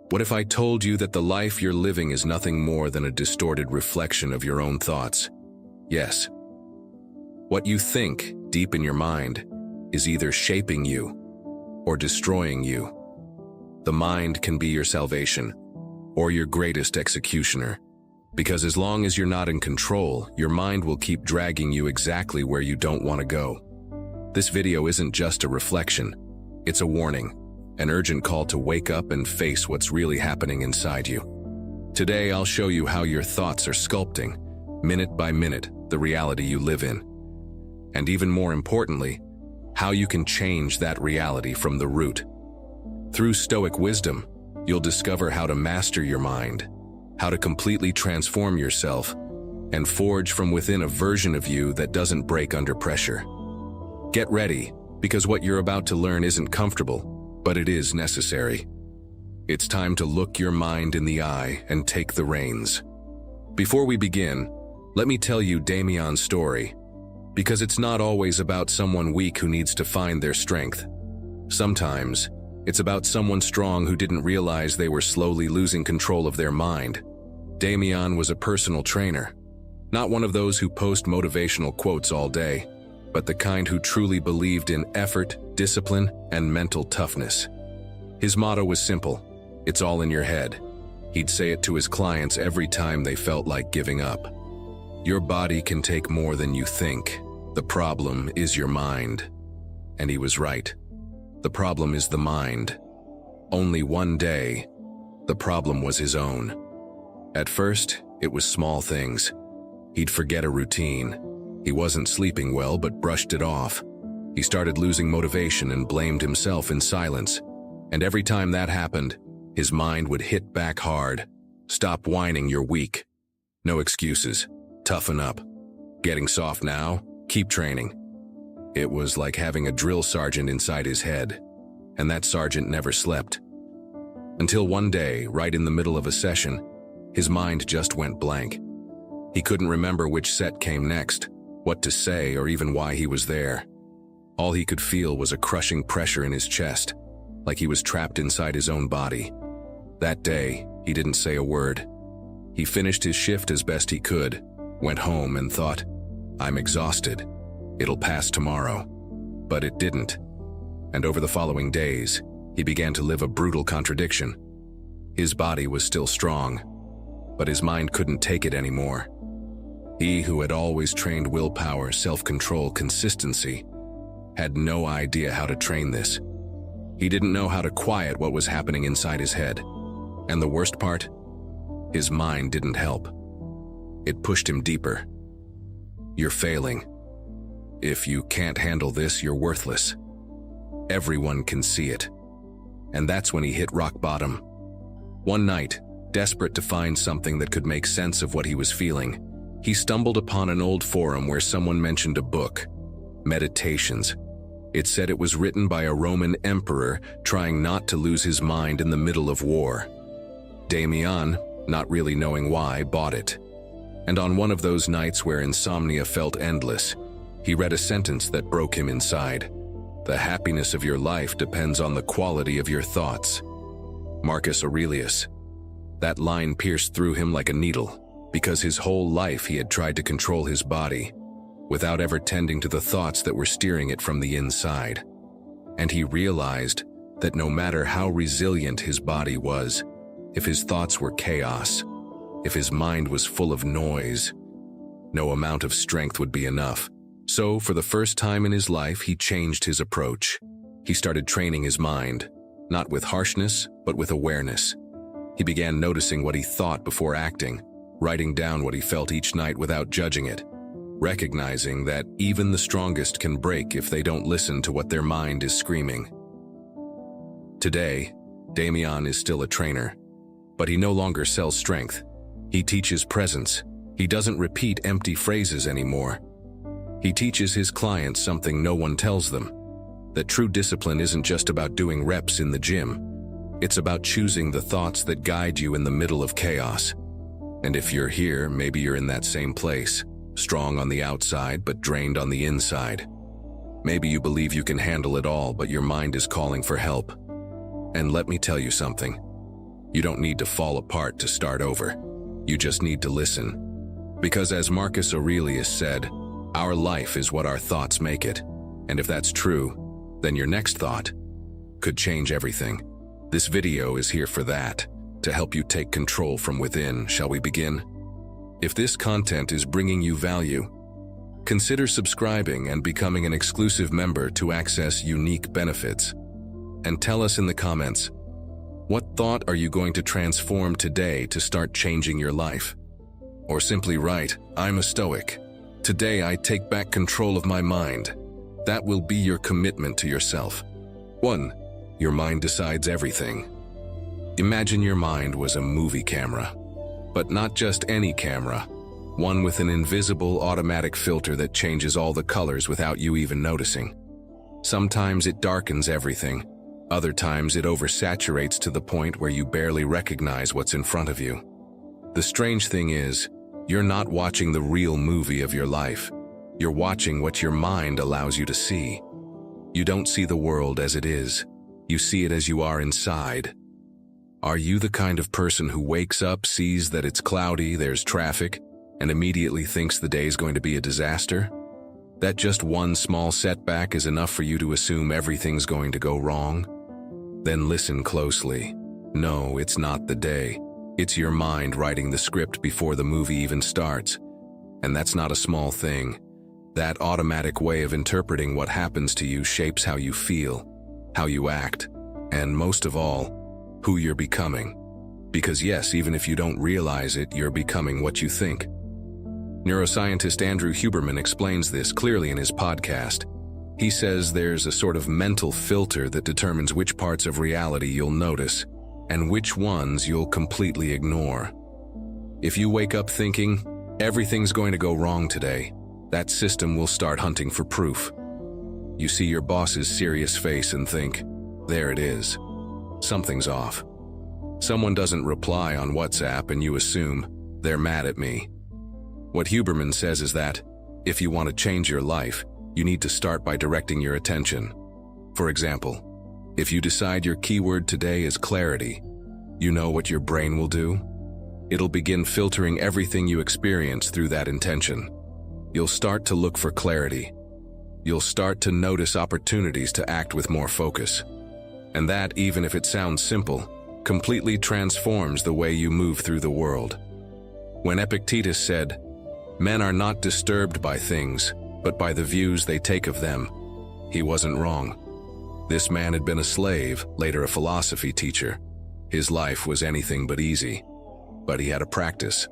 What if I told you that the life you're living is nothing more than a distorted reflection of your own thoughts? Yes. What you think, deep in your mind, is either shaping you or destroying you. The mind can be your salvation or your greatest executioner, because as long as you're not in control, your mind will keep dragging you exactly where you don't want to go. This video isn't just a reflection, it's a warning, an urgent call to wake up and face what's really happening inside you. Today, I'll show you how your thoughts are sculpting, minute by minute, the reality you live in. And even more importantly, how you can change that reality from the root. Through Stoic wisdom, you'll discover how to master your mind, how to completely transform yourself, and forge from within a version of you that doesn't break under pressure. Get ready, because what you're about to learn isn't comfortable, but it is necessary. It's time to look your mind in the eye and take the reins. Before we begin, let me tell you Damian's story, because it's not always about someone weak who needs to find their strength. Sometimes, it's about someone strong who didn't realize they were slowly losing control of their mind. Damian was a personal trainer, not one of those who post motivational quotes all day, but the kind who truly believed in effort, discipline, and mental toughness. His motto was simple: it's all in your head. He'd say it to his clients every time they felt like giving up. Your body can take more than you think. The problem is your mind. And he was right. The problem is the mind. Only one day, the problem was his own. At first, it was small things. He'd forget a routine. He wasn't sleeping well, but brushed it off. He started losing motivation and blamed himself in silence. And every time that happened, his mind would hit back hard. Stop whining, you're weak. No excuses. Toughen up. Getting soft now? Keep training. It was like having a drill sergeant inside his head, and that sergeant never slept. Until one day, right in the middle of a session, his mind just went blank. He couldn't remember which set came next, what to say, or even why he was there. All he could feel was a crushing pressure in his chest, like he was trapped inside his own body. That day, he didn't say a word. He finished his shift as best he could, went home and thought, "I'm exhausted. It'll pass tomorrow." But it didn't. And over the following days, he began to live a brutal contradiction. His body was still strong, but his mind couldn't take it anymore. He who had always trained willpower, self-control, consistency, had no idea how to train this. He didn't know how to quiet what was happening inside his head. And the worst part? His mind didn't help. It pushed him deeper. You're failing. If you can't handle this, you're worthless. Everyone can see it. And that's when he hit rock bottom. One night, desperate to find something that could make sense of what he was feeling, he stumbled upon an old forum where someone mentioned a book, Meditations. It said it was written by a Roman emperor trying not to lose his mind in the middle of war. Damian, not really knowing why, bought it. And on one of those nights where insomnia felt endless, he read a sentence that broke him inside. The happiness of your life depends on the quality of your thoughts. Marcus Aurelius. That line pierced through him like a needle, because his whole life he had tried to control his body, without ever tending to the thoughts that were steering it from the inside. And he realized that no matter how resilient his body was, if his thoughts were chaos, if his mind was full of noise, no amount of strength would be enough. So, for the first time in his life, he changed his approach. He started training his mind, not with harshness, but with awareness. He began noticing what he thought before acting, writing down what he felt each night without judging it, recognizing that even the strongest can break if they don't listen to what their mind is screaming. Today, Damian is still a trainer, but he no longer sells strength. He teaches presence. He doesn't repeat empty phrases anymore. He teaches his clients something no one tells them, that true discipline isn't just about doing reps in the gym. It's about choosing the thoughts that guide you in the middle of chaos. And if you're here, maybe you're in that same place, strong on the outside but drained on the inside. Maybe you believe you can handle it all, but your mind is calling for help. And let me tell you something. You don't need to fall apart to start over. You just need to listen. Because as Marcus Aurelius said, our life is what our thoughts make it. And if that's true, then your next thought could change everything. This video is here for that, to help you take control from within. Shall we begin? If this content is bringing you value, consider subscribing and becoming an exclusive member to access unique benefits. And tell us in the comments, what thought are you going to transform today to start changing your life? Or simply write, I'm a Stoic. Today I take back control of my mind. That will be your commitment to yourself. 1. Your mind decides everything. Imagine your mind was a movie camera. But not just any camera. One with an invisible automatic filter that changes all the colors without you even noticing. Sometimes it darkens everything. Other times it oversaturates to the point where you barely recognize what's in front of you. The strange thing is, you're not watching the real movie of your life. You're watching what your mind allows you to see. You don't see the world as it is. You see it as you are inside. Are you the kind of person who wakes up, sees that it's cloudy, there's traffic, and immediately thinks the day's going to be a disaster? That just one small setback is enough for you to assume everything's going to go wrong? Then listen closely. No, it's not the day. It's your mind writing the script before the movie even starts. And that's not a small thing. That automatic way of interpreting what happens to you shapes how you feel, how you act, and most of all, who you're becoming. Because yes, even if you don't realize it, you're becoming what you think. Neuroscientist Andrew Huberman explains this clearly in his podcast. He says there's a sort of mental filter that determines which parts of reality you'll notice and which ones you'll completely ignore. If you wake up thinking, everything's going to go wrong today, that system will start hunting for proof. You see your boss's serious face and think, there it is. Something's off. Someone doesn't reply on WhatsApp and you assume, they're mad at me. What Huberman says is that, if you want to change your life, you need to start by directing your attention. For example, if you decide your keyword today is clarity, you know what your brain will do? It'll begin filtering everything you experience through that intention. You'll start to look for clarity. You'll start to notice opportunities to act with more focus. And that, even if it sounds simple, completely transforms the way you move through the world. When Epictetus said, "Men are not disturbed by things, but by the views they take of them," he wasn't wrong. This man had been a slave, later a philosophy teacher. His life was anything but easy. But he had a practice.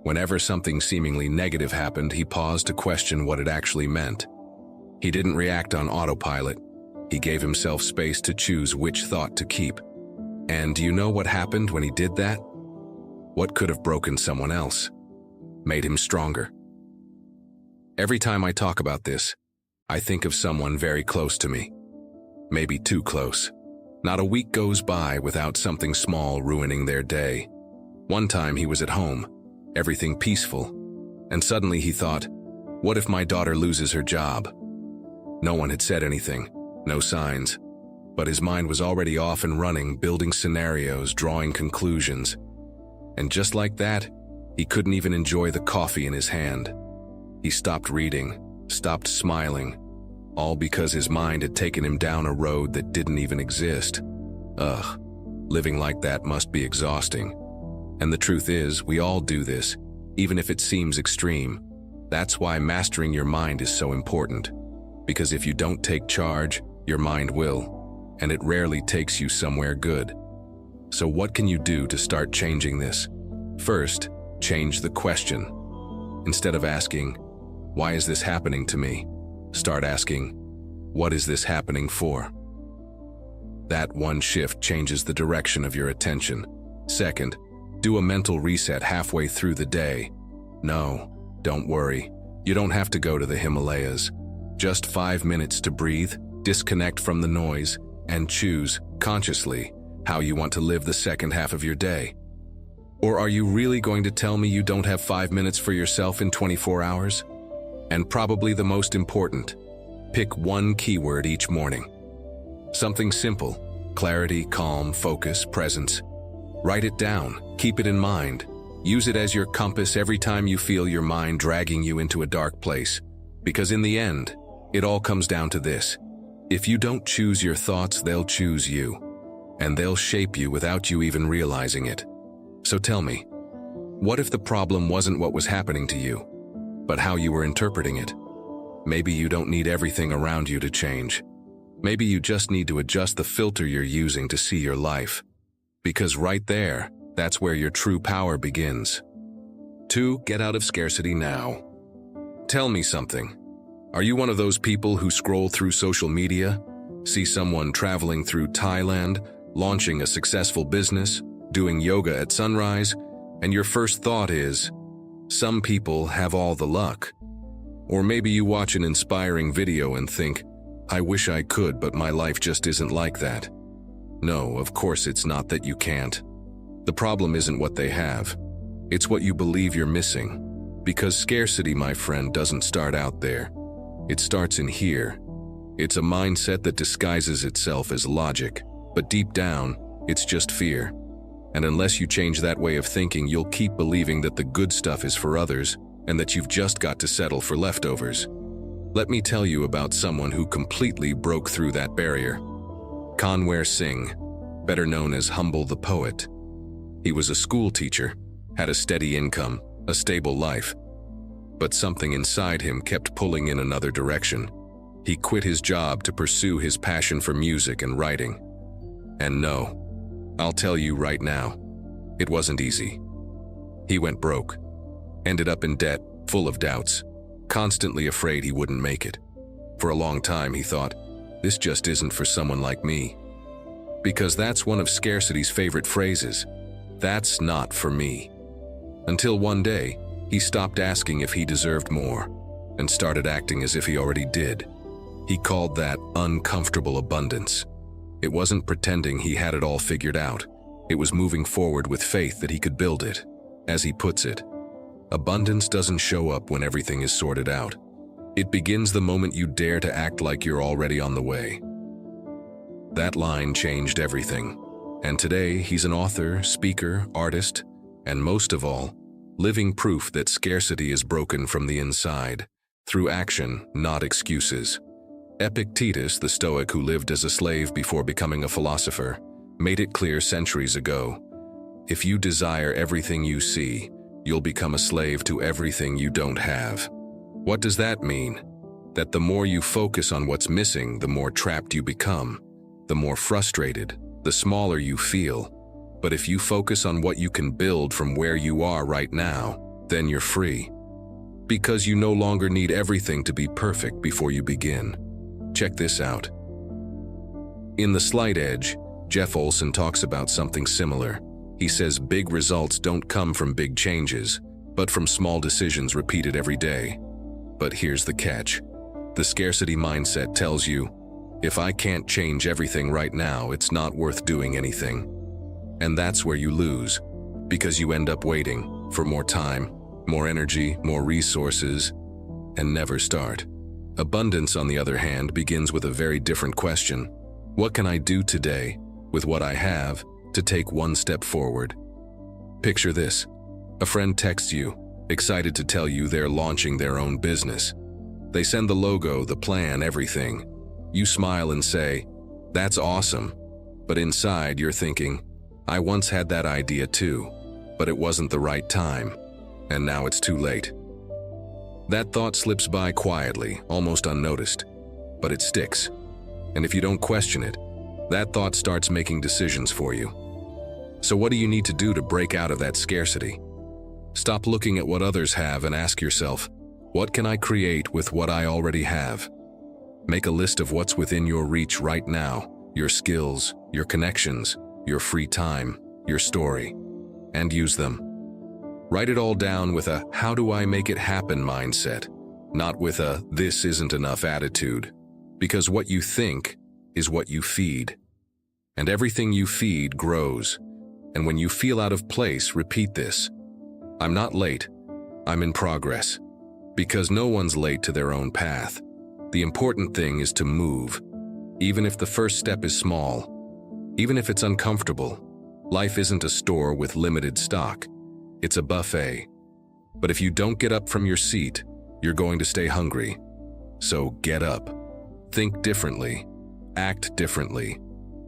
Whenever something seemingly negative happened, he paused to question what it actually meant. He didn't react on autopilot. He gave himself space to choose which thought to keep. And do you know what happened when he did that? What could have broken someone else made him stronger. Every time I talk about this, I think of someone very close to me. Maybe too close. Not a week goes by without something small ruining their day. One time he was at home, everything peaceful, and suddenly he thought, what if my daughter loses her job? No one had said anything, no signs, but his mind was already off and running, building scenarios, drawing conclusions. And just like that, he couldn't even enjoy the coffee in his hand. He stopped reading, stopped smiling, all because his mind had taken him down a road that didn't even exist. Ugh, living like that must be exhausting. And the truth is, we all do this, even if it seems extreme. That's why mastering your mind is so important. Because if you don't take charge, your mind will, and it rarely takes you somewhere good. So what can you do to start changing this? First, change the question. Instead of asking, why is this happening to me? Start asking, what is this happening for? That one shift changes the direction of your attention. Second, do a mental reset halfway through the day. No, don't worry. You don't have to go to the Himalayas. Just 5 minutes to breathe, disconnect from the noise, and choose, consciously, how you want to live the second half of your day. Or are you really going to tell me you don't have 5 minutes for yourself in 24 hours? And probably the most important, pick one keyword each morning. Something simple, clarity, calm, focus, presence. Write it down, keep it in mind. Use it as your compass every time you feel your mind dragging you into a dark place. Because in the end, it all comes down to this. If you don't choose your thoughts, they'll choose you. And they'll shape you without you even realizing it. So tell me, what if the problem wasn't what was happening to you, but how you were interpreting it? Maybe you don't need everything around you to change. Maybe you just need to adjust the filter you're using to see your life. Because right there, that's where your true power begins. 2. Get out of scarcity now. Tell me something. Are you one of those people who scroll through social media, see someone traveling through Thailand, launching a successful business, doing yoga at sunrise, and your first thought is, some people have all the luck? Or maybe you watch an inspiring video and think, I wish I could, but my life just isn't like that. No, of course it's not that you can't. The problem isn't what they have. It's what you believe you're missing. Because scarcity, my friend, doesn't start out there. It starts in here. It's a mindset that disguises itself as logic, but deep down, it's just fear. And unless you change that way of thinking, you'll keep believing that the good stuff is for others and that you've just got to settle for leftovers. Let me tell you about someone who completely broke through that barrier. Kanwar Singh, better known as Humble the Poet. He was a school teacher, had a steady income, a stable life. But something inside him kept pulling in another direction. He quit his job to pursue his passion for music and writing. And no, I'll tell you right now, it wasn't easy. He went broke, ended up in debt, full of doubts, constantly afraid he wouldn't make it. For a long time he thought, this just isn't for someone like me. Because that's one of scarcity's favorite phrases. That's not for me. Until one day, he stopped asking if he deserved more and started acting as if he already did. He called that uncomfortable abundance. It wasn't pretending he had it all figured out. It was moving forward with faith that he could build it. As he puts it, abundance doesn't show up when everything is sorted out. It begins the moment you dare to act like you're already on the way. That line changed everything. And today, he's an author, speaker, artist, and most of all, living proof that scarcity is broken from the inside, through action, not excuses. Epictetus, the Stoic who lived as a slave before becoming a philosopher, made it clear centuries ago, if you desire everything you see, you'll become a slave to everything you don't have. What does that mean? That the more you focus on what's missing, the more trapped you become, the more frustrated, the smaller you feel. But if you focus on what you can build from where you are right now, then you're free. Because you no longer need everything to be perfect before you begin. Check this out. In The Slight Edge, Jeff Olson talks about something similar. He says big results don't come from big changes, but from small decisions repeated every day. But here's the catch. The scarcity mindset tells you, if I can't change everything right now, it's not worth doing anything. And that's where you lose, because you end up waiting for more time, more energy, more resources, and never start. Abundance, on the other hand, begins with a very different question. What can I do today, with what I have, to take one step forward? Picture this. A friend texts you, excited to tell you they're launching their own business. They send the logo, the plan, everything. You smile and say, that's awesome. But inside you're thinking, I once had that idea too, but it wasn't the right time, and now it's too late. That thought slips by quietly, almost unnoticed, but it sticks. And if you don't question it, that thought starts making decisions for you. So what do you need to do to break out of that scarcity? Stop looking at what others have and ask yourself, what can I create with what I already have? Make a list of what's within your reach right now, your skills, your connections, your free time, your story, and use them. Write it all down with a how do I make it happen mindset, not with a this isn't enough attitude. Because what you think is what you feed. And everything you feed grows. And when you feel out of place, repeat this. I'm not late, I'm in progress. Because no one's late to their own path. The important thing is to move, even if the first step is small, Even if it's uncomfortable, life isn't a store with limited stock. It's a buffet. But if you don't get up from your seat, you're going to stay hungry. So get up. Think differently. Act differently.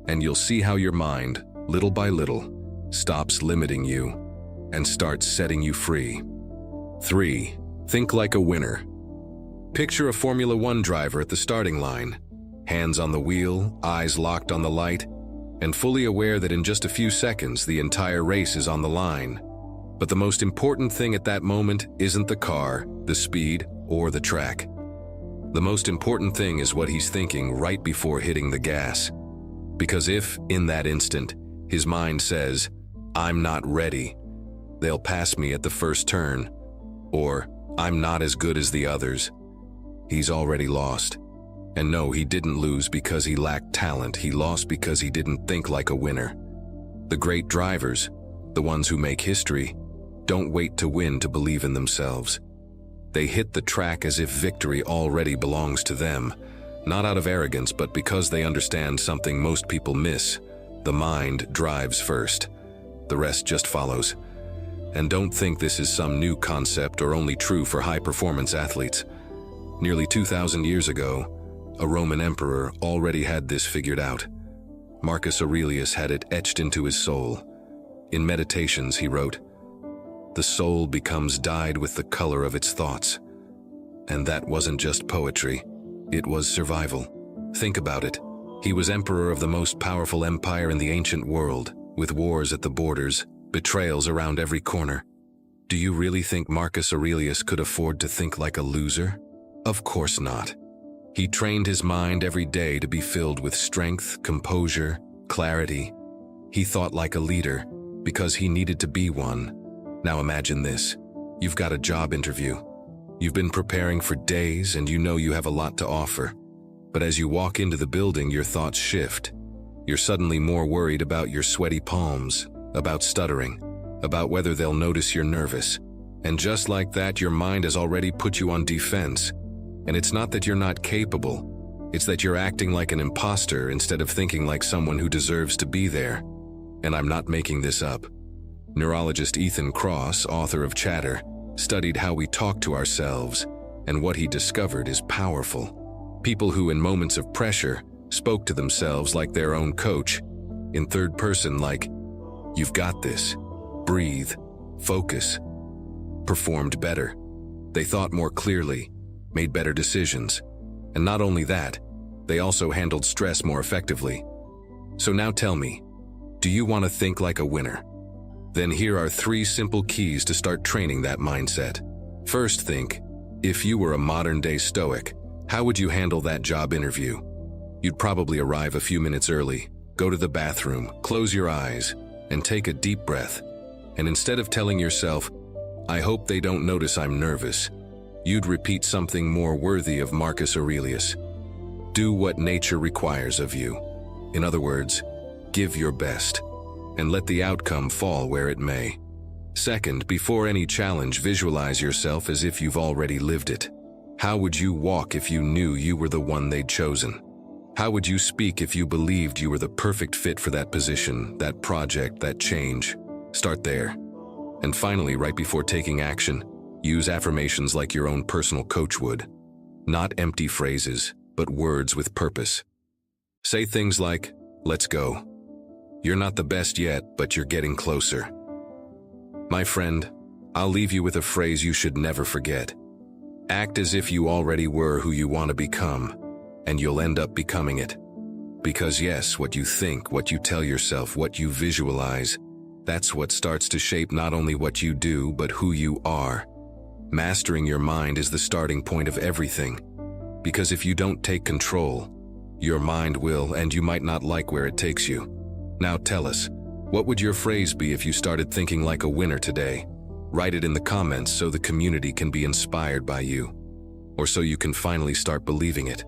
And you'll see how your mind, little by little, stops limiting you and starts setting you free. 3. Think like a winner. Picture a Formula One driver at the starting line, hands on the wheel, eyes locked on the light, and fully aware that in just a few seconds the entire race is on the line. But the most important thing at that moment isn't the car, the speed, or the track. The most important thing is what he's thinking right before hitting the gas. Because if, in that instant, his mind says, "I'm not ready," "They'll pass me at the first turn," or "I'm not as good as the others," he's already lost. And no, he didn't lose because he lacked talent. He lost because he didn't think like a winner. The great drivers, the ones who make history, don't wait to win to believe in themselves. They hit the track as if victory already belongs to them, not out of arrogance, but because they understand something most people miss. The mind drives first. The rest just follows. And don't think this is some new concept or only true for high-performance athletes. Nearly 2,000 years ago, a Roman emperor already had this figured out. Marcus Aurelius had it etched into his soul. In Meditations, he wrote, "The soul becomes dyed with the color of its thoughts." And that wasn't just poetry, it was survival. Think about it. He was emperor of the most powerful empire in the ancient world, with wars at the borders, betrayals around every corner. Do you really think Marcus Aurelius could afford to think like a loser? Of course not. He trained his mind every day to be filled with strength, composure, clarity. He thought like a leader because he needed to be one. Now imagine this. You've got a job interview. You've been preparing for days and you know you have a lot to offer. But as you walk into the building, your thoughts shift. You're suddenly more worried about your sweaty palms, about stuttering, about whether they'll notice you're nervous. And just like that, your mind has already put you on defense. And it's not that you're not capable, it's that you're acting like an imposter instead of thinking like someone who deserves to be there. And I'm not making this up. Neurologist Ethan Kross, author of Chatter, studied how we talk to ourselves, and what he discovered is powerful. People who, in moments of pressure, spoke to themselves like their own coach, in third person like, "You've got this, breathe, focus," performed better. They thought more clearly, made better decisions. And not only that, they also handled stress more effectively. So now tell me, do you want to think like a winner? Then here are 3 simple keys to start training that mindset. First, think, if you were a modern-day Stoic, how would you handle that job interview? You'd probably arrive a few minutes early, go to the bathroom, close your eyes, and take a deep breath. And instead of telling yourself, "I hope they don't notice I'm nervous," you'd repeat something more worthy of Marcus Aurelius. Do what nature requires of you. In other words, give your best, and let the outcome fall where it may. Second, before any challenge, visualize yourself as if you've already lived it. How would you walk if you knew you were the one they'd chosen? How would you speak if you believed you were the perfect fit for that position, that project, that change? Start there. And finally, right before taking action, use affirmations like your own personal coach would. Not empty phrases, but words with purpose. Say things like, "Let's go. You're not the best yet, but you're getting closer." My friend, I'll leave you with a phrase you should never forget. Act as if you already were who you want to become, and you'll end up becoming it. Because yes, what you think, what you tell yourself, what you visualize, that's what starts to shape not only what you do, but who you are. Mastering your mind is the starting point of everything. Because if you don't take control, your mind will, and you might not like where it takes you. Now tell us, what would your phrase be if you started thinking like a winner today? Write it in the comments so the community can be inspired by you, or so you can finally start believing it.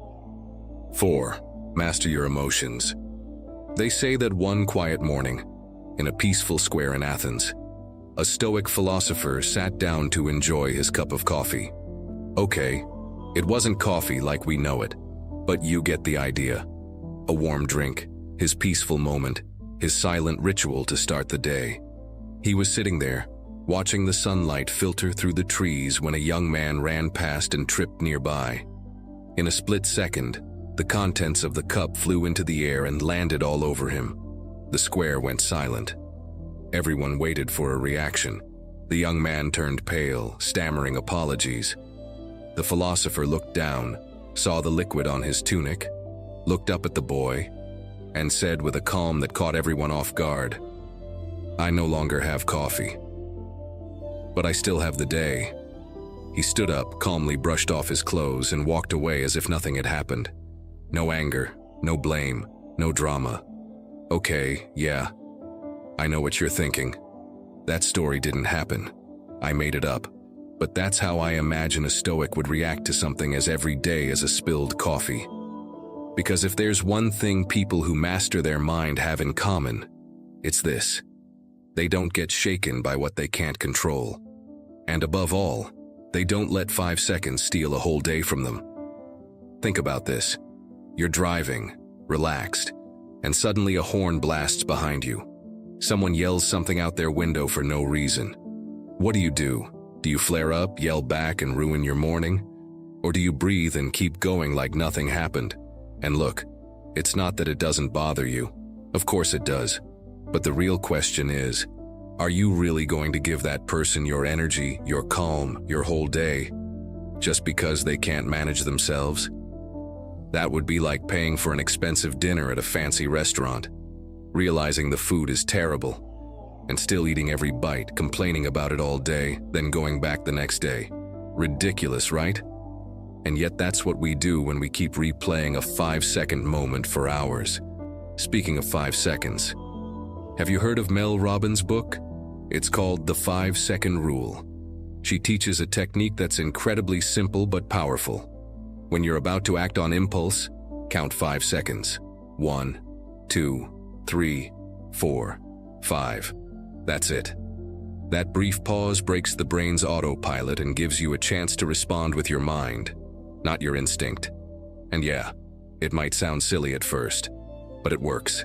4. Master your emotions. They say that one quiet morning, in a peaceful square in Athens, a Stoic philosopher sat down to enjoy his cup of coffee. Okay, it wasn't coffee like we know it, but you get the idea. A warm drink, his peaceful moment, his silent ritual to start the day. He was sitting there, watching the sunlight filter through the trees when a young man ran past and tripped nearby. In a split second, the contents of the cup flew into the air and landed all over him. The square went silent. Everyone waited for a reaction. The young man turned pale, stammering apologies. The philosopher looked down, saw the liquid on his tunic, looked up at the boy, and said with a calm that caught everyone off guard, "I no longer have coffee. But I still have the day." He stood up, calmly brushed off his clothes, and walked away as if nothing had happened. No anger, no blame, no drama. "Okay, yeah, I know what you're thinking. That story didn't happen. I made it up. But that's how I imagine a Stoic would react to something as everyday as a spilled coffee. Because if there's one thing people who master their mind have in common, it's this: they don't get shaken by what they can't control. And above all, they don't let 5 seconds steal a whole day from them. Think about this. You're driving, relaxed, and suddenly a horn blasts behind you. Someone yells something out their window for no reason. What do? Do you flare up, yell back, and ruin your morning? Or do you breathe and keep going like nothing happened? And look, it's not that it doesn't bother you. Of course it does. But the real question is, are you really going to give that person your energy, your calm, your whole day, just because they can't manage themselves? That would be like paying for an expensive dinner at a fancy restaurant, realizing the food is terrible, and still eating every bite, complaining about it all day, then going back the next day. Ridiculous, right? And yet that's what we do when we keep replaying a 5-second moment for hours. Speaking of 5 seconds, have you heard of Mel Robbins' book? It's called The 5-Second Rule. She teaches a technique that's incredibly simple but powerful. When you're about to act on impulse, count 5 seconds. 1, 2, 3, 4, 5. That's it. That brief pause breaks the brain's autopilot and gives you a chance to respond with your mind, not your instinct. And yeah, it might sound silly at first, but it works.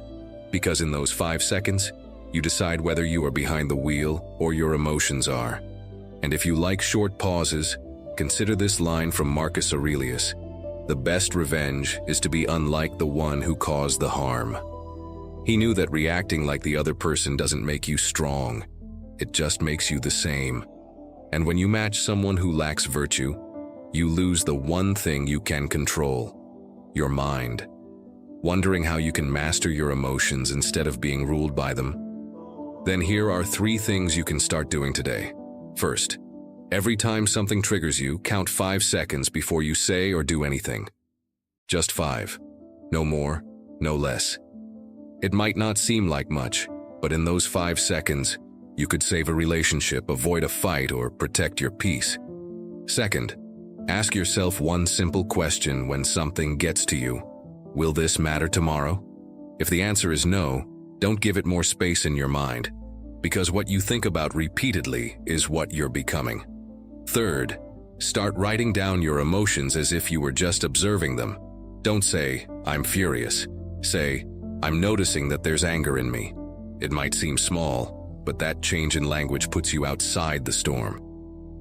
Because in those 5 seconds, you decide whether you are behind the wheel or your emotions are. And if you like short pauses, consider this line from Marcus Aurelius: "The best revenge is to be unlike the one who caused the harm." He knew that reacting like the other person doesn't make you strong. It just makes you the same. And when you match someone who lacks virtue, you lose the one thing you can control: your mind. Wondering how you can master your emotions instead of being ruled by them? Then here are 3 things you can start doing today. First, every time something triggers you, count 5 seconds before you say or do anything. Just 5. No more, no less. It might not seem like much, but in those 5 seconds, you could save a relationship, avoid a fight, or protect your peace. Second, ask yourself one simple question when something gets to you: will this matter tomorrow? If the answer is no, don't give it more space in your mind, because what you think about repeatedly is what you're becoming. Third, start writing down your emotions as if you were just observing them. Don't say, "I'm furious." Say, "I'm noticing that there's anger in me." It might seem small, but that change in language puts you outside the storm.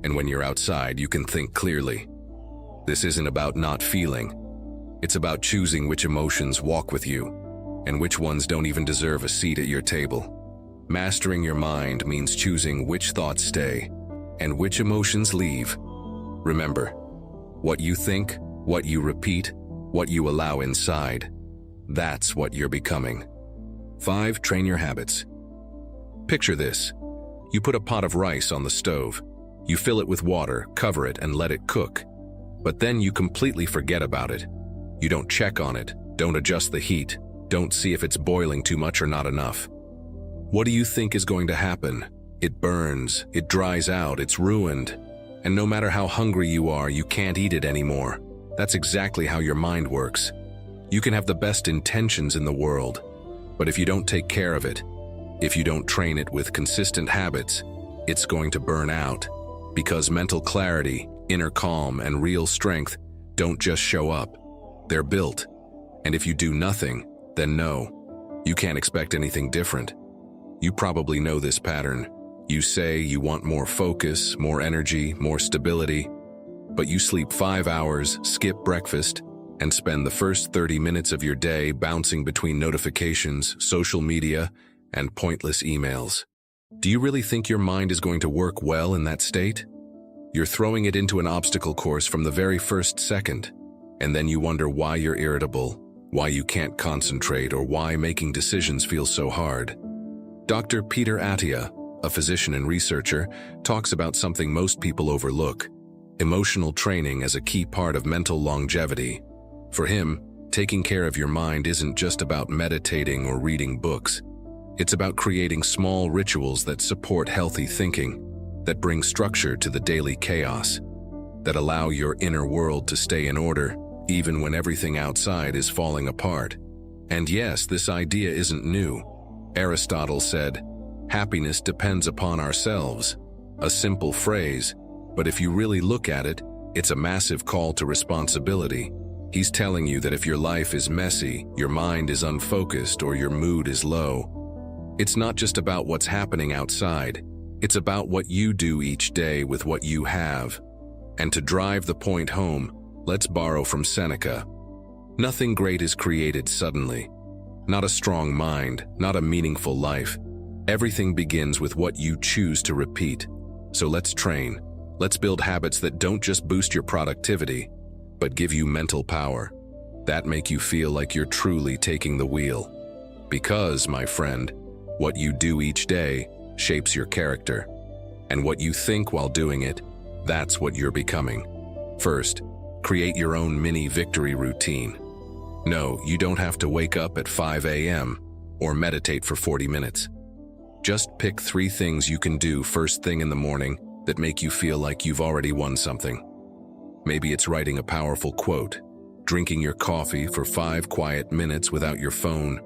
And when you're outside, you can think clearly. This isn't about not feeling. It's about choosing which emotions walk with you, and which ones don't even deserve a seat at your table. Mastering your mind means choosing which thoughts stay, and which emotions leave. Remember, what you think, what you repeat, what you allow inside, that's what you're becoming. 5. Train your habits. Picture this. You put a pot of rice on the stove. You fill it with water, cover it, and let it cook. But then you completely forget about it. You don't check on it, don't adjust the heat, don't see if it's boiling too much or not enough. What do you think is going to happen? It burns, it dries out, it's ruined. And no matter how hungry you are, you can't eat it anymore. That's exactly how your mind works. You can have the best intentions in the world, but if you don't take care of it, if you don't train it with consistent habits, it's going to burn out. Because mental clarity, inner calm, and real strength don't just show up. They're built. And if you do nothing, then no, You can't expect anything different. You probably know this pattern. You say you want more focus, more energy, more stability, but you sleep 5 hours, skip breakfast, and spend the first 30 minutes of your day bouncing between notifications, social media, and pointless emails. Do you really think your mind is going to work well in that state? You're throwing it into an obstacle course from the very first second, and then you wonder why you're irritable, why you can't concentrate, or why making decisions feels so hard. Dr. Peter Attia, a physician and researcher, talks about something most people overlook: emotional training as a key part of mental longevity. For him, taking care of your mind isn't just about meditating or reading books. It's about creating small rituals that support healthy thinking, that bring structure to the daily chaos, that allow your inner world to stay in order, even when everything outside is falling apart. And yes, this idea isn't new. Aristotle said, "Happiness depends upon ourselves." A simple phrase, but if you really look at it, it's a massive call to responsibility. He's telling you that if your life is messy, your mind is unfocused, or your mood is low, it's not just about what's happening outside. It's about what you do each day with what you have. And to drive the point home, let's borrow from Seneca. Nothing great is created suddenly. Not a strong mind, not a meaningful life. Everything begins with what you choose to repeat. So let's train. Let's build habits that don't just boost your productivity, but give you mental power, that make you feel like you're truly taking the wheel. Because, my friend, what you do each day shapes your character. And what you think while doing it, that's what you're becoming. First, create your own mini victory routine. No, you don't have to wake up at 5 a.m. or meditate for 40 minutes. Just pick 3 things you can do first thing in the morning that make you feel like you've already won something. Maybe it's writing a powerful quote, drinking your coffee for 5 quiet minutes without your phone,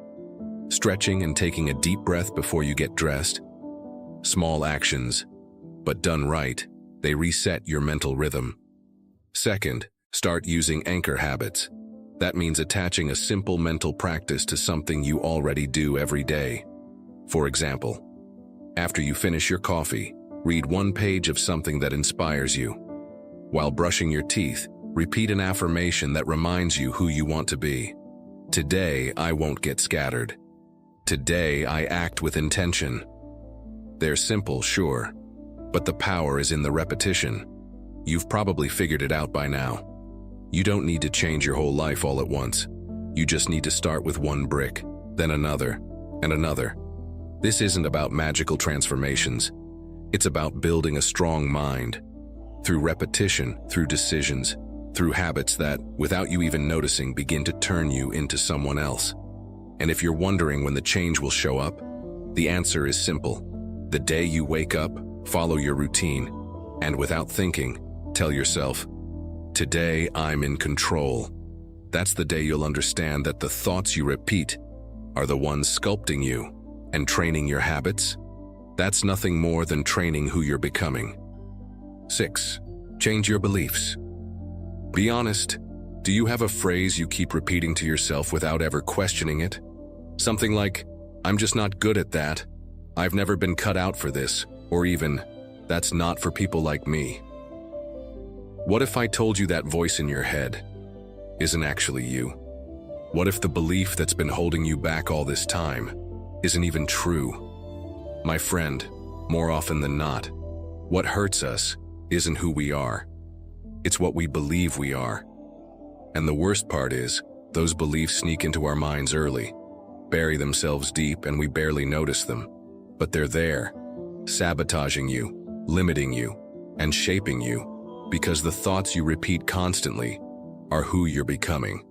stretching and taking a deep breath before you get dressed. Small actions, but done right, they reset your mental rhythm. Second, start using anchor habits. That means attaching a simple mental practice to something you already do every day. For example, after you finish your coffee, read 1 page of something that inspires you. While brushing your teeth, repeat an affirmation that reminds you who you want to be. Today, I won't get scattered. Today, I act with intention. They're simple, sure, but the power is in the repetition. You've probably figured it out by now. You don't need to change your whole life all at once. You just need to start with 1 brick, then another, and another. This isn't about magical transformations. It's about building a strong mind. Through repetition, through decisions, through habits that, without you even noticing, begin to turn you into someone else. And if you're wondering when the change will show up, the answer is simple. The day you wake up, follow your routine, and without thinking, tell yourself, "Today I'm in control." That's the day you'll understand that the thoughts you repeat are the ones sculpting you, and training your habits, that's nothing more than training who you're becoming. 6. Change your beliefs. Be honest. Do you have a phrase you keep repeating to yourself without ever questioning it? Something like, "I'm just not good at that," "I've never been cut out for this," or even, "That's not for people like me." What if I told you that voice in your head isn't actually you? What if the belief that's been holding you back all this time isn't even true? My friend, more often than not, what hurts us isn't who we are. It's what we believe we are. And the worst part is, those beliefs sneak into our minds early, bury themselves deep, and we barely notice them. But they're there, sabotaging you, limiting you, and shaping you, because the thoughts you repeat constantly are who you're becoming.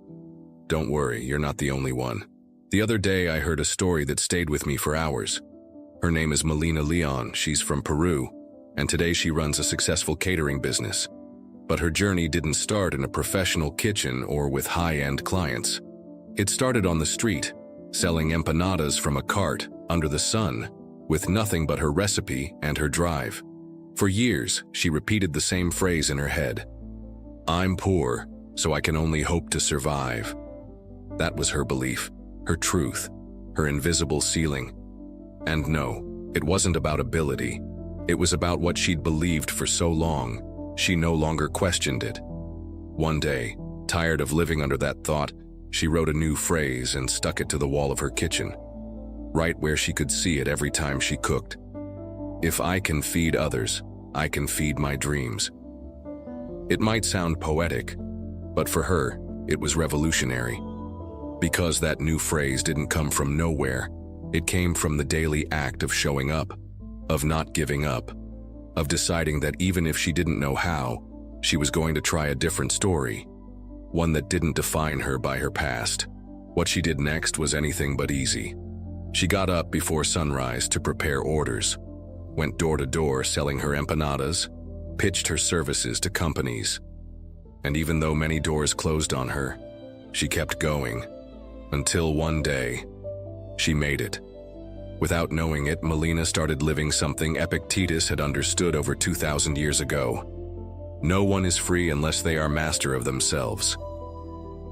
Don't worry, you're not the only one. The other day I heard a story that stayed with me for hours. Her name is Melina Leon. She's from Peru, and today she runs a successful catering business. But her journey didn't start in a professional kitchen or with high-end clients. It started on the street, selling empanadas from a cart under the sun, with nothing but her recipe and her drive. For years, she repeated the same phrase in her head: "I'm poor, so I can only hope to survive." That was her belief, her truth. her invisible ceiling. And no, it wasn't about ability. It was about what she'd believed for so long. She no longer questioned it. One day, tired of living under that thought, she wrote a new phrase and stuck it to the wall of her kitchen, right where she could see it every time she cooked. If I can feed others, I can feed my dreams. It might sound poetic, but for her, it was revolutionary. Because that new phrase didn't come from nowhere, it came from the daily act of showing up, of not giving up, of deciding that even if she didn't know how, she was going to try a different story, one that didn't define her by her past. What she did next was anything but easy. She got up before sunrise to prepare orders, went door to door selling her empanadas, pitched her services to companies. And even though many doors closed on her, she kept going, until one day, she made it. Without knowing it, Melina started living something Epictetus had understood over 2,000 years ago. No one is free unless they are master of themselves.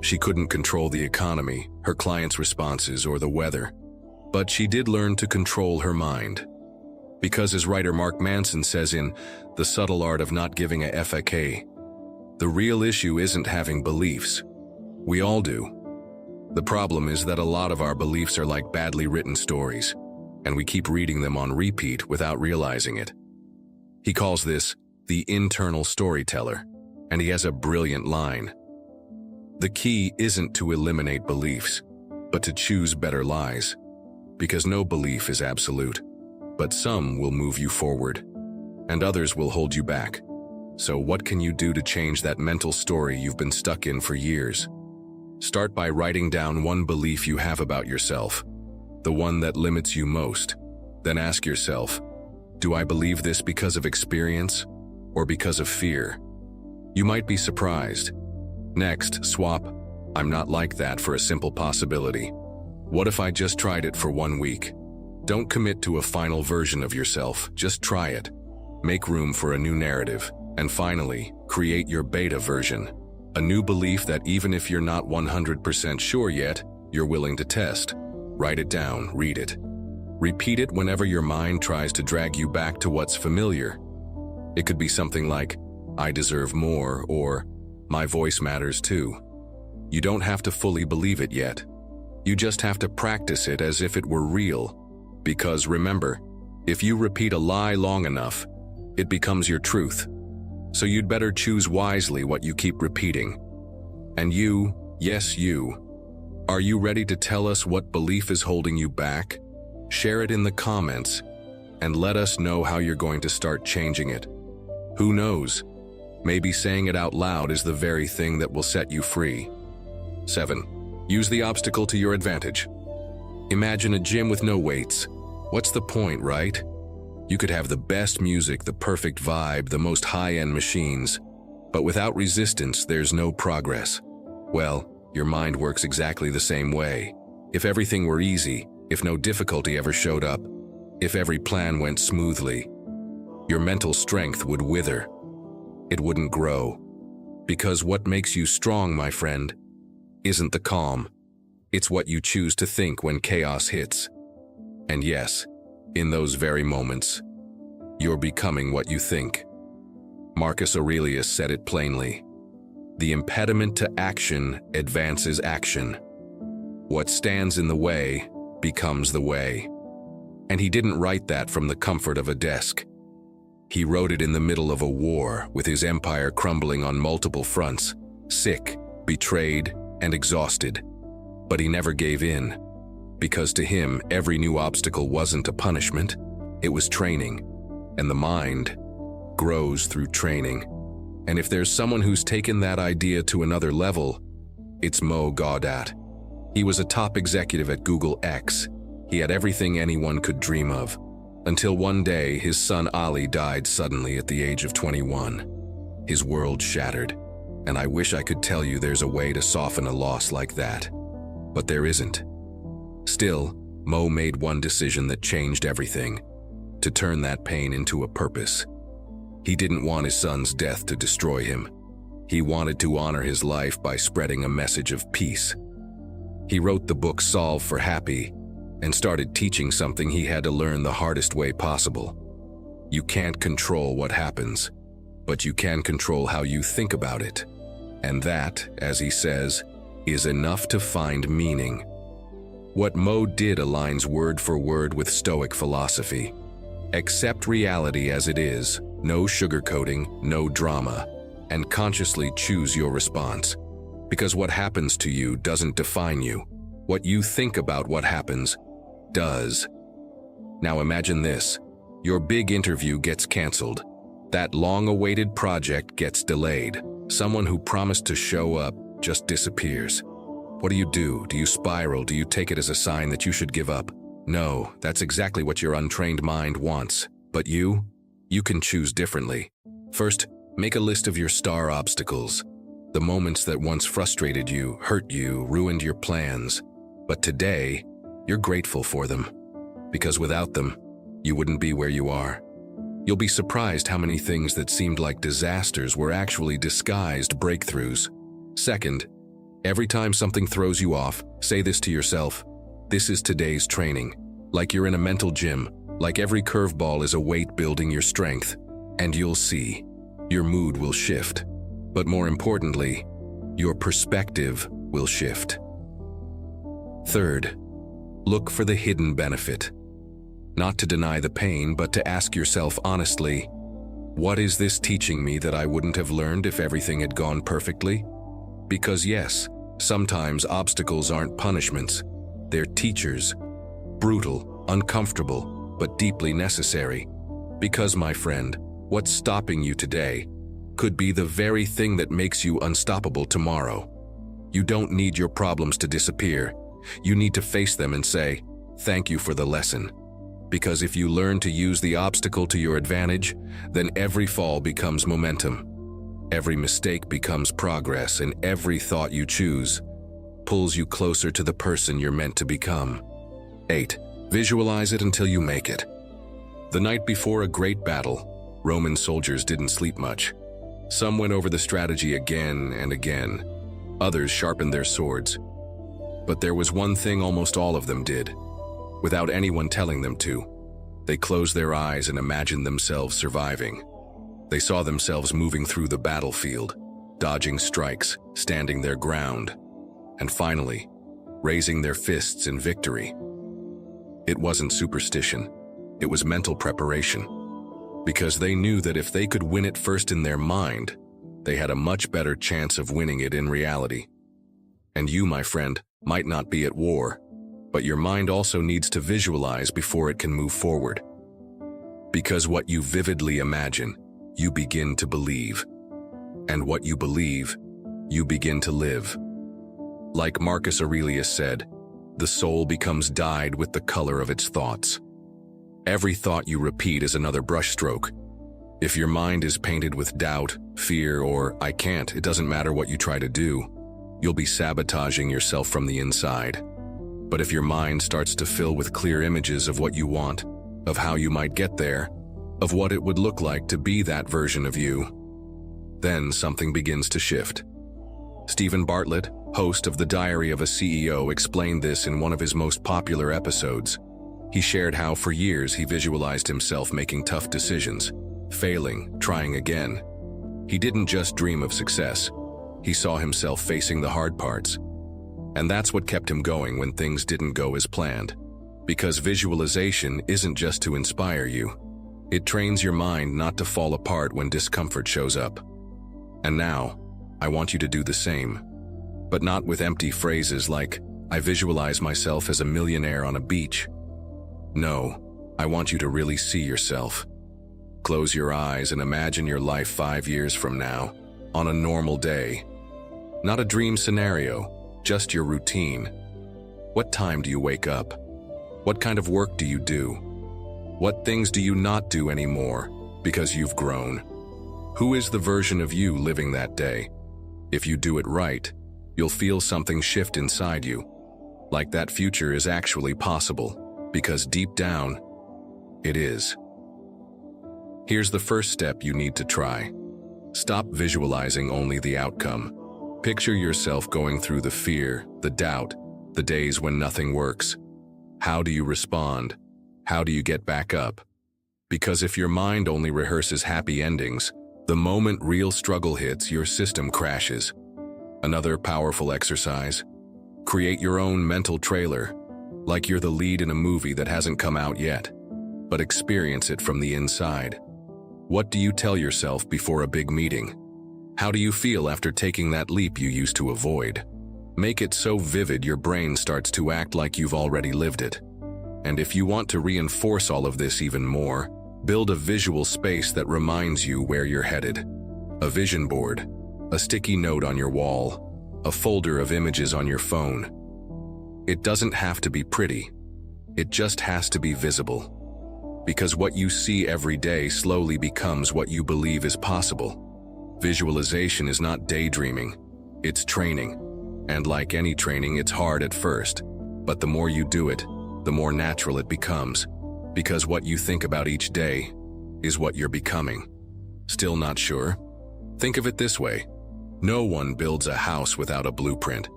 She couldn't control the economy, her clients' responses, or the weather, but she did learn to control her mind. Because as writer Mark Manson says in The Subtle Art of Not Giving a FAK, the real issue isn't having beliefs. We all do. The problem is that a lot of our beliefs are like badly written stories, and we keep reading them on repeat without realizing it. He calls this the internal storyteller, and he has a brilliant line. The key isn't to eliminate beliefs, but to choose better lies, because no belief is absolute, but some will move you forward, and others will hold you back. So what can you do to change that mental story you've been stuck in for years? Start by writing down one belief you have about yourself, the one that limits you most. Then ask yourself, do I believe this because of experience or because of fear? You might be surprised. Next, swap "I'm not like that" for a simple possibility. What if I just tried it for 1 week? Don't commit to a final version of yourself, just try it. Make room for a new narrative. And finally, create your beta version. A new belief that even if you're not 100% sure yet, you're willing to test. Write it down, read it. Repeat it whenever your mind tries to drag you back to what's familiar. It could be something like, "I deserve more," or "My voice matters too." You don't have to fully believe it yet. You just have to practice it as if it were real. Because remember, if you repeat a lie long enough, it becomes your truth. So you'd better choose wisely what you keep repeating. And you, yes you, are you ready to tell us what belief is holding you back? Share it in the comments, and let us know how you're going to start changing it. Who knows? Maybe saying it out loud is the very thing that will set you free. 7. Use the obstacle to your advantage. Imagine a gym with no weights. What's the point, right? You could have the best music, the perfect vibe, the most high-end machines, but without resistance, there's no progress. Well, your mind works exactly the same way. If everything were easy, if no difficulty ever showed up, if every plan went smoothly, your mental strength would wither. It wouldn't grow. Because what makes you strong, my friend, isn't the calm. It's what you choose to think when chaos hits. And yes, in those very moments, you're becoming what you think. Marcus Aurelius said it plainly. The impediment to action advances action. What stands in the way becomes the way. And he didn't write that from the comfort of a desk. He wrote it in the middle of a war, with his empire crumbling on multiple fronts, sick, betrayed, and exhausted. But he never gave in, because to him, every new obstacle wasn't a punishment, it was training. And the mind grows through training. And if there's someone who's taken that idea to another level, it's Mo Gaudat. He was a top executive at Google X. He had everything anyone could dream of. Until one day, his son Ali died suddenly at the age of 21. His world shattered. And I wish I could tell you there's a way to soften a loss like that. But there isn't. Still, Mo made one decision that changed everything. To turn that pain into a purpose. He didn't want his son's death to destroy him. He wanted to honor his life by spreading a message of peace. He wrote the book Solve for Happy, and started teaching something he had to learn the hardest way possible. You can't control what happens, but you can control how you think about it. And that, as he says, is enough to find meaning. What Mo did aligns word for word with Stoic philosophy. Accept reality as it is, no sugarcoating, no drama, and consciously choose your response. Because what happens to you doesn't define you. What you think about what happens does. Now imagine this. Your big interview gets canceled. That long-awaited project gets delayed. Someone who promised to show up just disappears. What do? Do you spiral? Do you take it as a sign that you should give up? No, that's exactly what your untrained mind wants. But you can choose differently. First, make a list of your star obstacles. The moments that once frustrated you, hurt you, ruined your plans. But today, you're grateful for them. Because without them, you wouldn't be where you are. You'll be surprised how many things that seemed like disasters were actually disguised breakthroughs. Second, every time something throws you off, say this to yourself: this is today's training. Like you're in a mental gym, like every curveball is a weight building your strength. And you'll see, your mood will shift. But more importantly, your perspective will shift. Third, look for the hidden benefit. Not to deny the pain, but to ask yourself honestly, what is this teaching me that I wouldn't have learned if everything had gone perfectly? Because yes, sometimes obstacles aren't punishments. They're teachers. Brutal, uncomfortable, but deeply necessary. Because, my friend, what's stopping you today could be the very thing that makes you unstoppable tomorrow. You don't need your problems to disappear. You need to face them and say, thank you for the lesson. Because if you learn to use the obstacle to your advantage, then every fall becomes momentum. Every mistake becomes progress, and every thought you choose pulls you closer to the person you're meant to become. 8. Visualize it until you make it. The night before a great battle, Roman soldiers didn't sleep much. Some went over the strategy again and again. Others sharpened their swords. But there was one thing almost all of them did, without anyone telling them to. They closed their eyes and imagined themselves surviving. They saw themselves moving through the battlefield, dodging strikes, standing their ground, and finally, raising their fists in victory. It wasn't superstition, it was mental preparation. Because they knew that if they could win it first in their mind, they had a much better chance of winning it in reality. And you, my friend, might not be at war, but your mind also needs to visualize before it can move forward. Because what you vividly imagine, you begin to believe. And what you believe, you begin to live. Like Marcus Aurelius said, the soul becomes dyed with the color of its thoughts. Every thought you repeat is another brushstroke. If your mind is painted with doubt, fear, or I can't, it doesn't matter what you try to do, you'll be sabotaging yourself from the inside. But if your mind starts to fill with clear images of what you want, of how you might get there, of what it would look like to be that version of you, then something begins to shift. Stephen Bartlett, host of The Diary of a CEO, explained this in one of his most popular episodes. He shared how for years he visualized himself making tough decisions, failing, trying again. He didn't just dream of success. He saw himself facing the hard parts. And that's what kept him going when things didn't go as planned. Because visualization isn't just to inspire you. It trains your mind not to fall apart when discomfort shows up. And now, I want you to do the same. But not with empty phrases like, I visualize myself as a millionaire on a beach. No, I want you to really see yourself. Close your eyes and imagine your life 5 years from now, on a normal day. Not a dream scenario, just your routine. What time do you wake up? What kind of work do you do? What things do you not do anymore because you've grown? Who is the version of you living that day? If you do it right, you'll feel something shift inside you, like that future is actually possible, because deep down, it is. Here's the first step you need to try. Stop visualizing only the outcome. Picture yourself going through the fear, the doubt, the days when nothing works. How do you respond? How do you get back up? Because if your mind only rehearses happy endings, the moment real struggle hits, your system crashes. Another powerful exercise: create your own mental trailer, like you're the lead in a movie that hasn't come out yet, but experience it from the inside. What do you tell yourself before a big meeting? How do you feel after taking that leap you used to avoid? Make it so vivid your brain starts to act like you've already lived it. And if you want to reinforce all of this even more, build a visual space that reminds you where you're headed. A vision board, a sticky note on your wall, a folder of images on your phone. It doesn't have to be pretty. It just has to be visible. Because what you see every day slowly becomes what you believe is possible. Visualization is not daydreaming, it's training. And like any training, it's hard at first, but the more you do it, the more natural it becomes. Because what you think about each day is what you're becoming. Still not sure? Think of it this way. No one builds a house without a blueprint,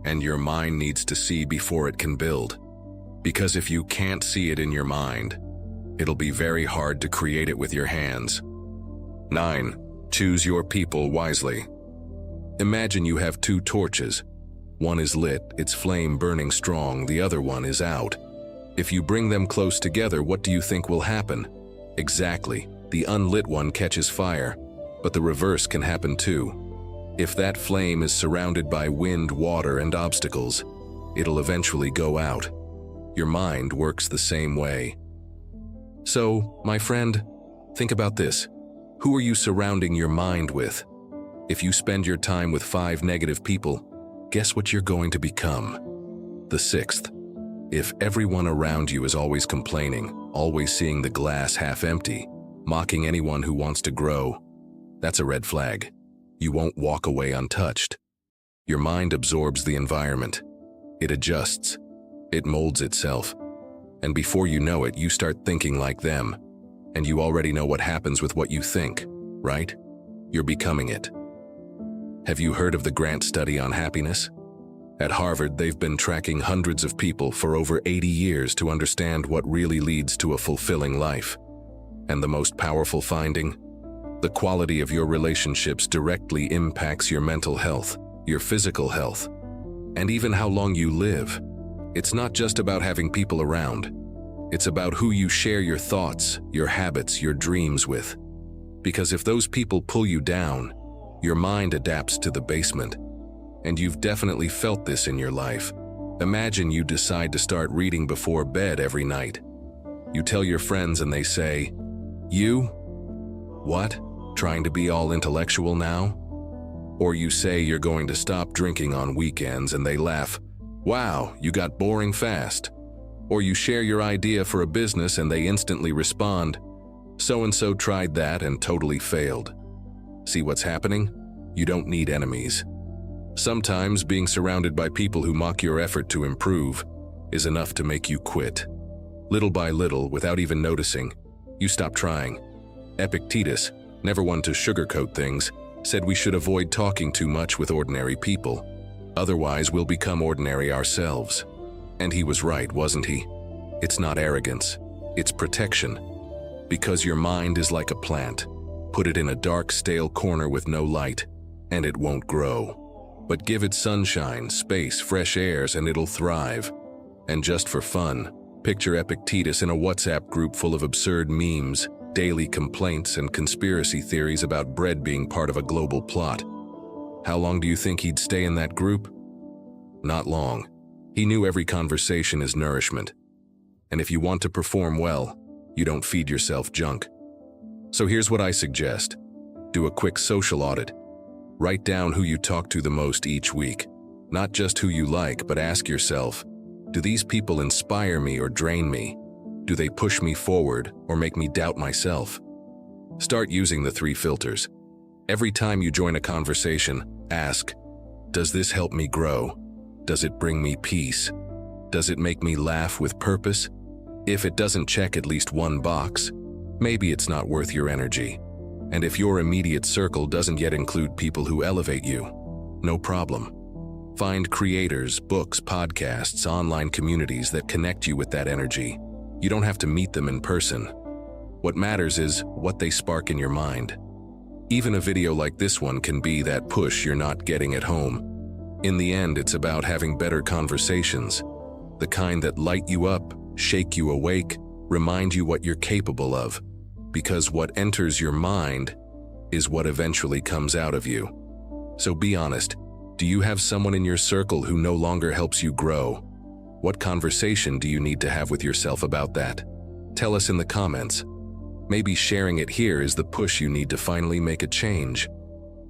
and your mind needs to see before it can build. Because if you can't see it in your mind, it'll be very hard to create it with your hands. 9. Choose your people wisely. Imagine you have two torches. One is lit, its flame burning strong, the other one is out. If you bring them close together, what do you think will happen? Exactly, the unlit one catches fire, but the reverse can happen too. If that flame is surrounded by wind, water, and obstacles, it'll eventually go out. Your mind works the same way. So, my friend, think about this. Who are you surrounding your mind with? If you spend your time with 5 negative people, guess what you're going to become? The 6th. If everyone around you is always complaining, always seeing the glass half empty, mocking anyone who wants to grow, that's a red flag. You won't walk away untouched. Your mind absorbs the environment. It adjusts. It molds itself. And before you know it, you start thinking like them. And you already know what happens with what you think, right? You're becoming it. Have you heard of the Grant study on happiness? At Harvard, they've been tracking hundreds of people for over 80 years to understand what really leads to a fulfilling life. And the most powerful finding? The quality of your relationships directly impacts your mental health, your physical health, and even how long you live. It's not just about having people around. It's about who you share your thoughts, your habits, your dreams with. Because if those people pull you down, your mind adapts to the basement. And you've definitely felt this in your life. Imagine you decide to start reading before bed every night. You tell your friends and they say, "You? What? Trying to be all intellectual now?" Or you say you're going to stop drinking on weekends and they laugh, "Wow, you got boring fast." Or you share your idea for a business and they instantly respond, "So-and-so tried that and totally failed." See what's happening? You don't need enemies. Sometimes being surrounded by people who mock your effort to improve is enough to make you quit. Little by little, without even noticing, you stop trying. Epictetus, never one to sugarcoat things, said we should avoid talking too much with ordinary people. Otherwise, we'll become ordinary ourselves. And he was right, wasn't he? It's not arrogance, it's protection. Because your mind is like a plant. Put it in a dark, stale corner with no light, and it won't grow. But give it sunshine, space, fresh airs, and it'll thrive. And just for fun, picture Epictetus in a WhatsApp group full of absurd memes, daily complaints, and conspiracy theories about bread being part of a global plot. How long do you think he'd stay in that group? Not long. He knew every conversation is nourishment. And if you want to perform well, you don't feed yourself junk. So here's what I suggest. Do a quick social audit. Write down who you talk to the most each week. Not just who you like, but ask yourself, do these people inspire me or drain me? Do they push me forward or make me doubt myself? Start using the 3 filters. Every time you join a conversation, ask, does this help me grow? Does it bring me peace? Does it make me laugh with purpose? If it doesn't check at least one box, maybe it's not worth your energy. And if your immediate circle doesn't yet include people who elevate you, no problem. Find creators, books, podcasts, online communities that connect you with that energy. You don't have to meet them in person. What matters is what they spark in your mind. Even a video like this one can be that push you're not getting at home. In the end, it's about having better conversations, the kind that light you up, shake you awake, remind you what you're capable of. Because what enters your mind is what eventually comes out of you. So be honest, do you have someone in your circle who no longer helps you grow? What conversation do you need to have with yourself about that? Tell us in the comments. Maybe sharing it here is the push you need to finally make a change.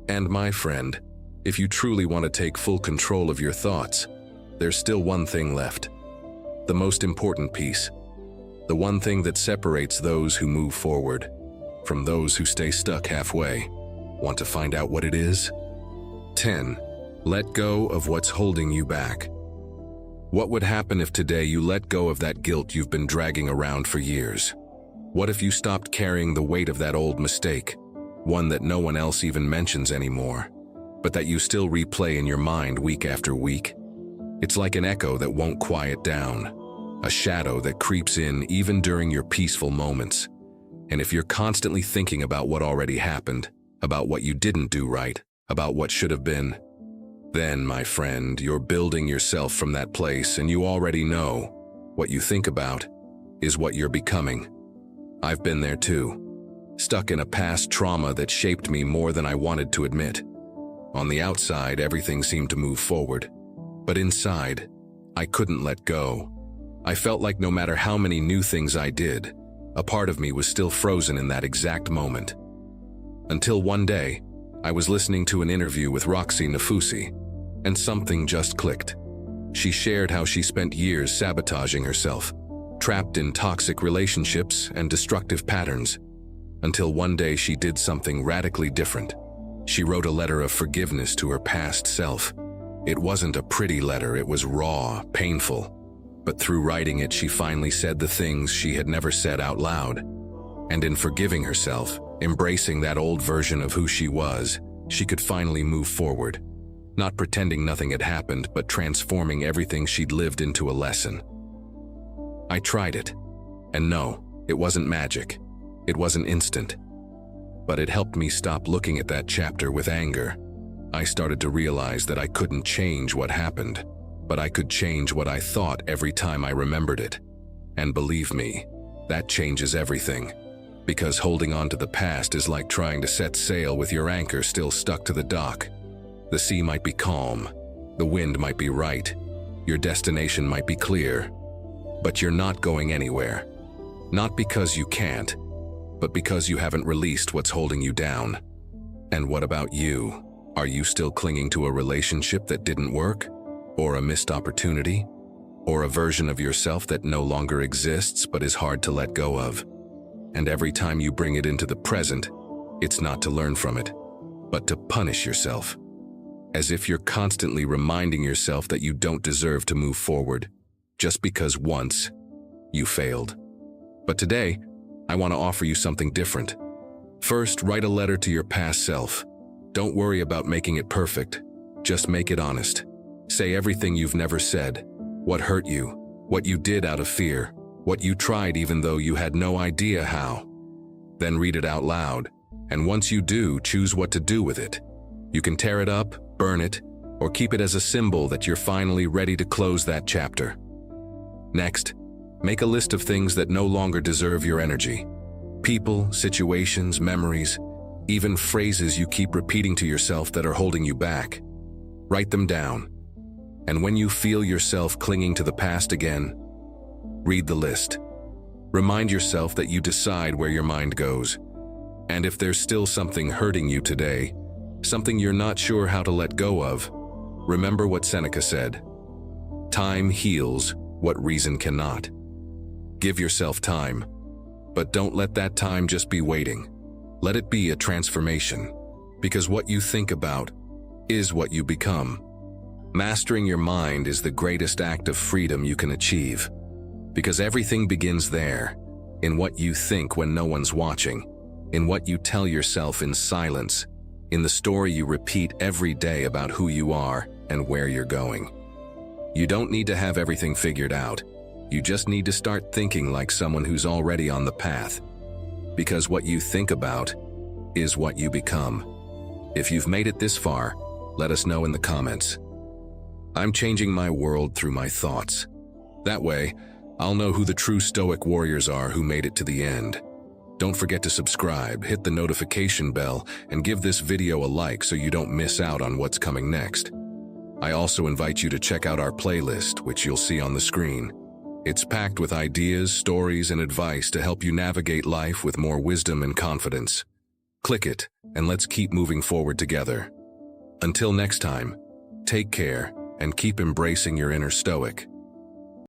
And my friend, if you truly want to take full control of your thoughts, there's still one thing left. The most important piece. The one thing that separates those who move forward from those who stay stuck halfway. Want to find out what it is? 10. Let go of what's holding you back. What would happen if today you let go of that guilt you've been dragging around for years? What if you stopped carrying the weight of that old mistake, one that no one else even mentions anymore, but that you still replay in your mind week after week? It's like an echo that won't quiet down, a shadow that creeps in even during your peaceful moments. And if you're constantly thinking about what already happened, about what you didn't do right, about what should have been, then, my friend, you're building yourself from that place, and you already know what you think about is what you're becoming. I've been there too, stuck in a past trauma that shaped me more than I wanted to admit. On the outside, everything seemed to move forward, but inside, I couldn't let go. I felt like no matter how many new things I did, a part of me was still frozen in that exact moment. Until one day, I was listening to an interview with Roxy Nafusi, and something just clicked. She shared how she spent years sabotaging herself, trapped in toxic relationships and destructive patterns, until one day she did something radically different. She wrote a letter of forgiveness to her past self. It wasn't a pretty letter, it was raw, painful. But through writing it, she finally said the things she had never said out loud. And in forgiving herself, embracing that old version of who she was, she could finally move forward. Not pretending nothing had happened, but transforming everything she'd lived into a lesson. I tried it. And no, it wasn't magic. It wasn't instant. But it helped me stop looking at that chapter with anger. I started to realize that I couldn't change what happened, but I could change what I thought every time I remembered it. And believe me, that changes everything. Because holding on to the past is like trying to set sail with your anchor still stuck to the dock. The sea might be calm, the wind might be right, your destination might be clear, but you're not going anywhere. Not because you can't, but because you haven't released what's holding you down. And what about you? Are you still clinging to a relationship that didn't work? Or a missed opportunity? Or a version of yourself that no longer exists but is hard to let go of? And every time you bring it into the present, it's not to learn from it, but to punish yourself. As if you're constantly reminding yourself that you don't deserve to move forward, just because once you failed. But today, I want to offer you something different. First, write a letter to your past self. Don't worry about making it perfect. Just make it honest. Say everything you've never said. What hurt you, what you did out of fear, what you tried even though you had no idea how. Then read it out loud, and once you do, choose what to do with it. You can tear it up, burn it, or keep it as a symbol that you're finally ready to close that chapter. Next, make a list of things that no longer deserve your energy. People, situations, memories, even phrases you keep repeating to yourself that are holding you back. Write them down. And when you feel yourself clinging to the past again, read the list. Remind yourself that you decide where your mind goes. And if there's still something hurting you today, something you're not sure how to let go of, remember what Seneca said. Time heals what reason cannot. Give yourself time, but don't let that time just be waiting. Let it be a transformation, because what you think about is what you become. Mastering your mind is the greatest act of freedom you can achieve, because everything begins there, in what you think when no one's watching, in what you tell yourself in silence, in the story you repeat every day about who you are and where you're going. You don't need to have everything figured out. You just need to start thinking like someone who's already on the path. Because what you think about is what you become. If you've made it this far, let us know in the comments. I'm changing my world through my thoughts. That way, I'll know who the true Stoic warriors are who made it to the end. Don't forget to subscribe, hit the notification bell, and give this video a like so you don't miss out on what's coming next. I also invite you to check out our playlist, which you'll see on the screen. It's packed with ideas, stories, and advice to help you navigate life with more wisdom and confidence. Click it, and let's keep moving forward together. Until next time, take care and keep embracing your inner Stoic.